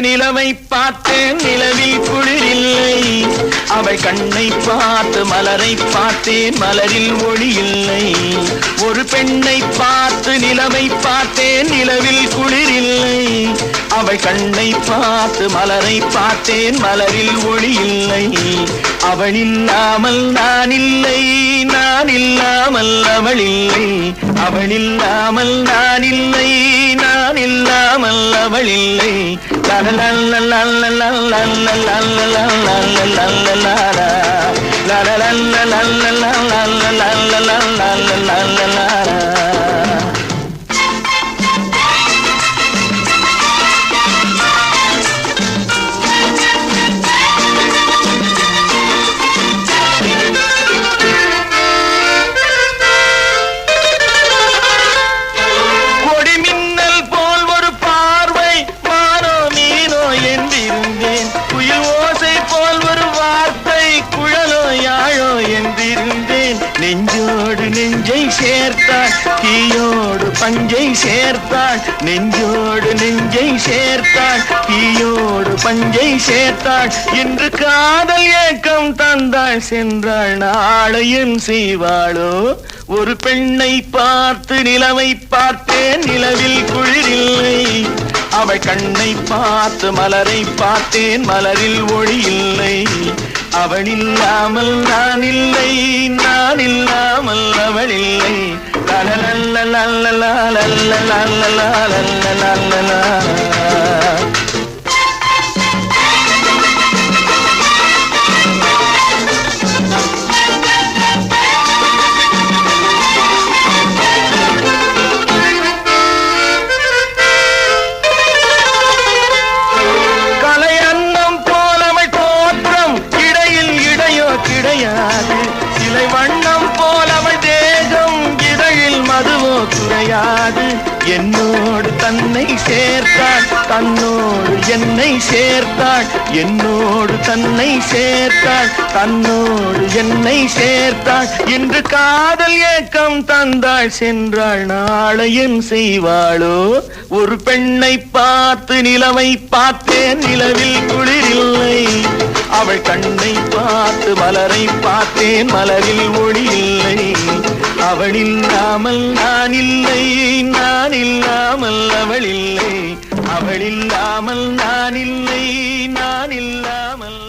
நிலவை பார்த்தேன் நிலவில் குளிரில்லை. அவள் கண்ணை பார்த்து மலரை பார்த்தேன் மலரில் ஒளி இல்லை. ஒரு பெண்ணை பார்த்து நிலவை பார்த்தேன் நிலவில் குளிரில்லை. அவள் கண்ணை பார்த்து மலரை பார்த்தேன் மலரில் ஒளி இல்லை. அவள் இல்லாமல் நான் இல்லை, நான் இல்லாமல் அவள் இல்லை. அவள் இல்லாமல் நான் இல்லை, நான் இல்லாமல் அவள் இல்லை. நெஞ்சோடு நெஞ்சை சேர்த்தாள் தீயோடு பஞ்சை சேர்த்தாள். நெஞ்சோடு நெஞ்சை சேர்த்தாள் தீயோடு பஞ்சை சேர்த்தாள். இன்று காதல் ஏக்கம் தந்தாள் சென்றாள் நாளையும் செய்வாளோ. ஒரு பெண்ணை பார்த்து நிலவை பார்த்தேன் நிலவில் குளிரில்லை. அவள் கண்ணை பார்த்து மலரை பார்த்தேன் மலரில் ஒளி இல்லை. அவள் இல்லாமல் நான் இல்லை, நான் இல்லாமல் அவள் இல்லை. சிலை வண்ணம் போல் அவள் தேகம் இதழில் மதுவோ குறையாது. என்னோடு தன்னை சேர்த்தாள் தன்னோடு என்னை சேர்த்தாள். என்னோடு தன்னை சேர்த்தாள் தன்னோடு என்னை சேர்த்தாள். இன்று காதல் ஏக்கம் தந்தாள் சென்றாள் நாளையும் செய்வாளோ. ஒரு பெண்ணை பார்த்து நிலவை பார்த்தேன் நிலவில் குளிரில்லை. அவள் கண்ணை பார்த்து மலரை பார்த்தேன் மலரில் ஒளி இல்லை. அவள் இல்லாமல் நான் இல்லை, நான் இல்லாமல் அவள் இல்லை. அவள் இல்லாமல் நான் இல்லை, நான் இல்லாமல்